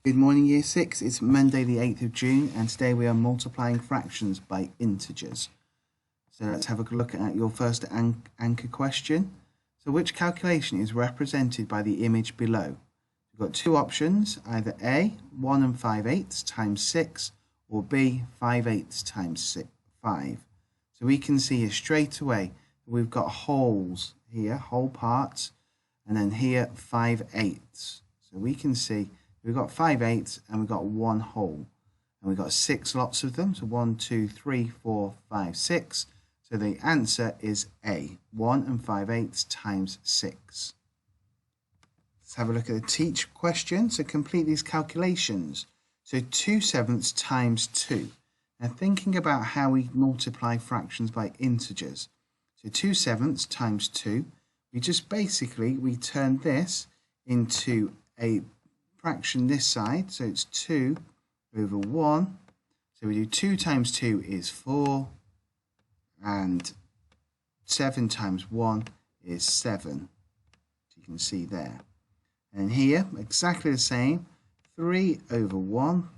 Good morning, Year 6. It's Monday the 8th of June, and today we are multiplying fractions by integers. So let's have a look at your first anchor question. So which calculation is represented by the image below? We've got two options, either A, 1 5/8 times 6, or B, 5/8 times 5. So we can see here straight away that we've got holes here, whole parts, and then here 5/8. So we can see we've got 5/8 and we've got one hole, and we've got 6 lots of them. So 1, 2, 3, 4, 5, 6. So the answer is A, 1 5/8 times 6. Let's have a look at the teach question. So complete these calculations. So 2/7 times 2. Now thinking about how we multiply fractions by integers. So 2/7 times 2. We just we turn this into a fraction this side, so it's 2 over 1. So we do 2 times 2 is 4, and 7 times 1 is 7. So you can see there. And here, exactly the same, 3 over 1.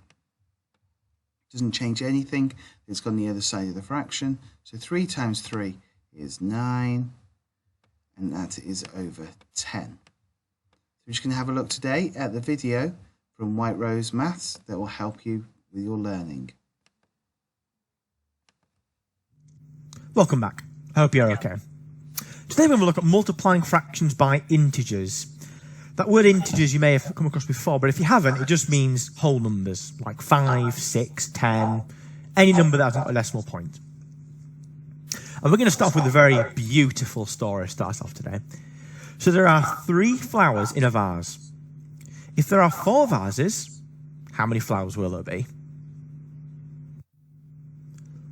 Doesn't change anything. It's on the other side of the fraction. So 3 times 3 is 9, and that is over 10. We're just going to have a look today at the video from White Rose Maths that will help you with your learning. Welcome back. I hope you're okay. Today we're going to look at multiplying fractions by integers. That word integers you may have come across before, but if you haven't, it just means whole numbers, like 5, 6, 10, any number that has a decimal point. And we're going to start off with a very beautiful story to start off today. So there are 3 flowers in a vase. If there are 4 vases, how many flowers will there be?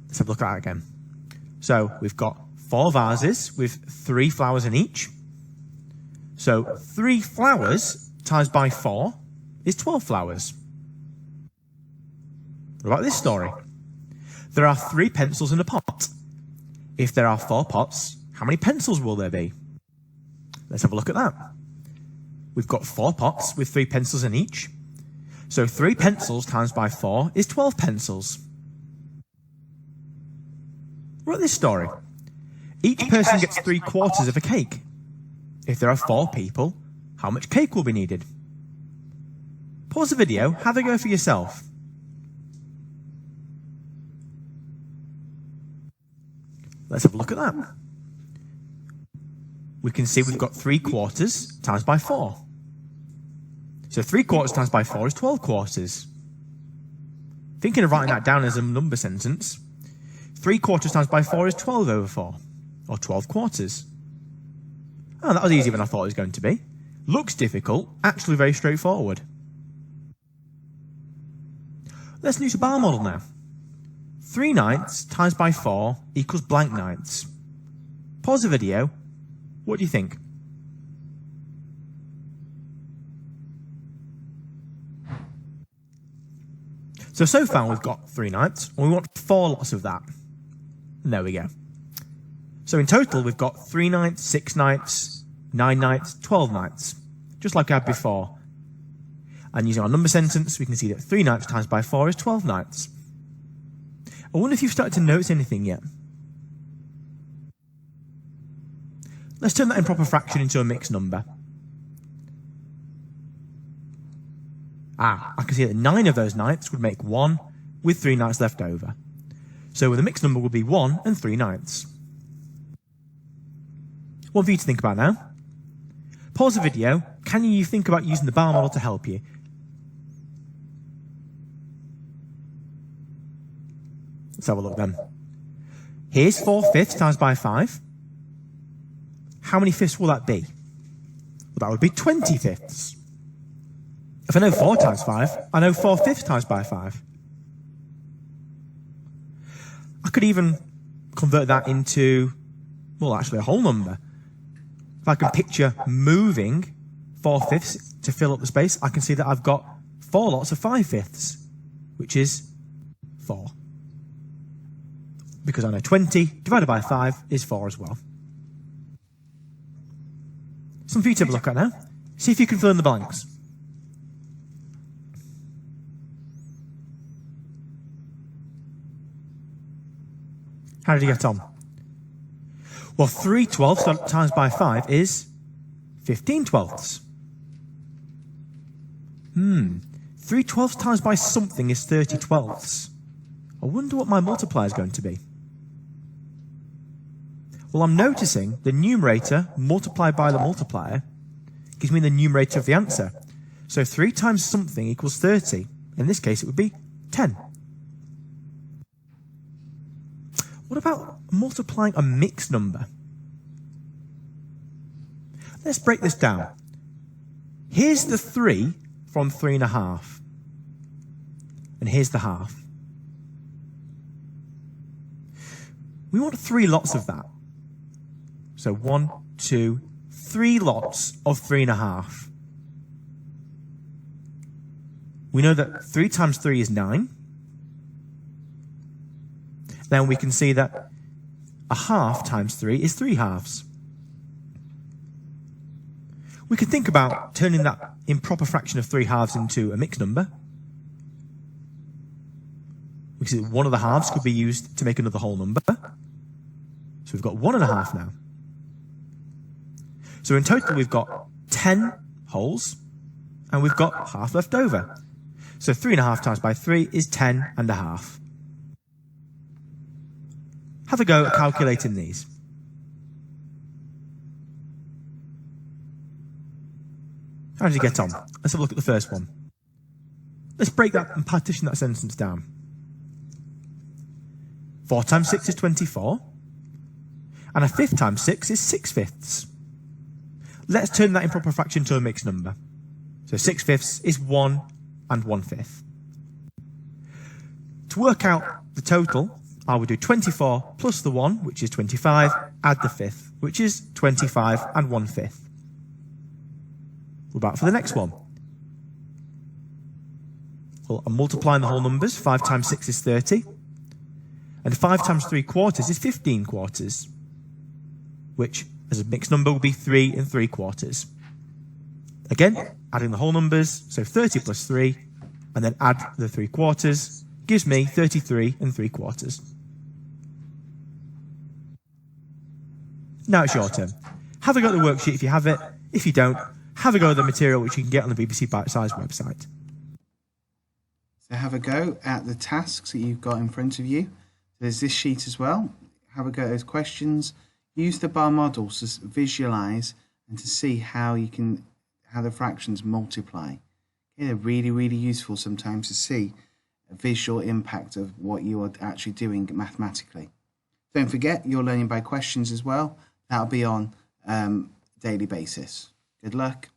Let's have a look at that again. So we've got 4 vases with 3 flowers in each. So 3 flowers times by 4 is 12 flowers. What about this story? There are 3 pencils in a pot. If there are 4 pots, how many pencils will there be? Let's have a look at that. We've got 4 pots with 3 pencils in each. So 3 pencils times by 4 is 12 pencils. What about this story? Each person gets 3/4 of a cake. If there are 4 people, how much cake will be needed? Pause the video, have a go for yourself. Let's have a look at that. We can see we've got 3/4 times by 4. So 3/4 times by 4 is 12 quarters. Thinking of writing that down as a number sentence, 3/4 times by 4 is 12 over 4, or 12 quarters. Oh, that was easier than I thought it was going to be. Looks difficult, actually very straightforward. Let's use a bar model now. 3 ninths times by 4 equals blank ninths. Pause the video. What do you think? So far we've got 3 ninths, and we want 4 lots of that. And there we go. So in total we've got 3 ninths, 6 ninths, 9 ninths, 12 ninths, just like I had before. And using our number sentence, we can see that 3 ninths times by 4 is 12 ninths. I wonder if you've started to notice anything yet. Let's turn that improper fraction into a mixed number. I can see that 9 of those ninths would make 1, with 3 ninths left over. So the mixed number would be 1 and 3 ninths. One for you to think about now. Pause the video. Can you think about using the bar model to help you? Let's have a look then. Here's 4/5 times by 5. How many fifths will that be? Well, that would be 20 fifths. If I know 4 times 5, I know 4/5 times by 5. I could even convert that into, well, actually a whole number. If I can picture moving 4/5 to fill up the space, I can see that I've got 4 lots of 5/5, which is 4. Because I know 20 divided by 5 is 4 as well. Some for you to have a look at now. See if you can fill in the blanks. How did you get on? Well, 3/12 times by 5 is 15/12. 3/12 times by something is 30/12. I wonder what my multiplier is going to be. Well, I'm noticing the numerator multiplied by the multiplier gives me the numerator of the answer. So 3 times something equals 30. In this case, it would be 10. What about multiplying a mixed number? Let's break this down. Here's the 3 from 3.5. And here's the half. We want 3 lots of that. So 1, 2, 3 lots of 3.5. We know that 3 times 3 is 9. Then we can see that a half times 3 is 3 halves. We could think about turning that improper fraction of 3 halves into a mixed number. We can see that one of the halves could be used to make another whole number. So we've got 1.5 now. So in total we've got 10 wholes, and we've got half left over. So 3.5 times by 3 is 10.5. Have a go at calculating these. How did you get on? Let's have a look at the first one. Let's break that and partition that sentence down. 4 times 6 is 24. And a fifth times 6 is 6/5. Let's turn that improper fraction to a mixed number. So 6/5 is 1 and 1/5. To work out the total, I will do 24 plus the 1, which is 25, add the fifth, which is 25 and 1/5. We're back for the next one. Well, I'm multiplying the whole numbers. 5 times 6 is 30. And 5 times 3/4 is 15/4, which, as a mixed number, will be 3 3/4. Again, adding the whole numbers, so 30 plus 3, and then add the 3/4, gives me 33 3/4. Now it's your turn. Have a go at the worksheet if you have it. If you don't, have a go at the material which you can get on the BBC Bite Size website. So have a go at the tasks that you've got in front of you. There's this sheet as well. Have a go at those questions. Use the bar models to visualize and to see how the fractions multiply. Okay, they're really, really useful sometimes to see a visual impact of what you are actually doing mathematically. Don't forget, you're learning by questions as well. That'll be on a daily basis. Good luck.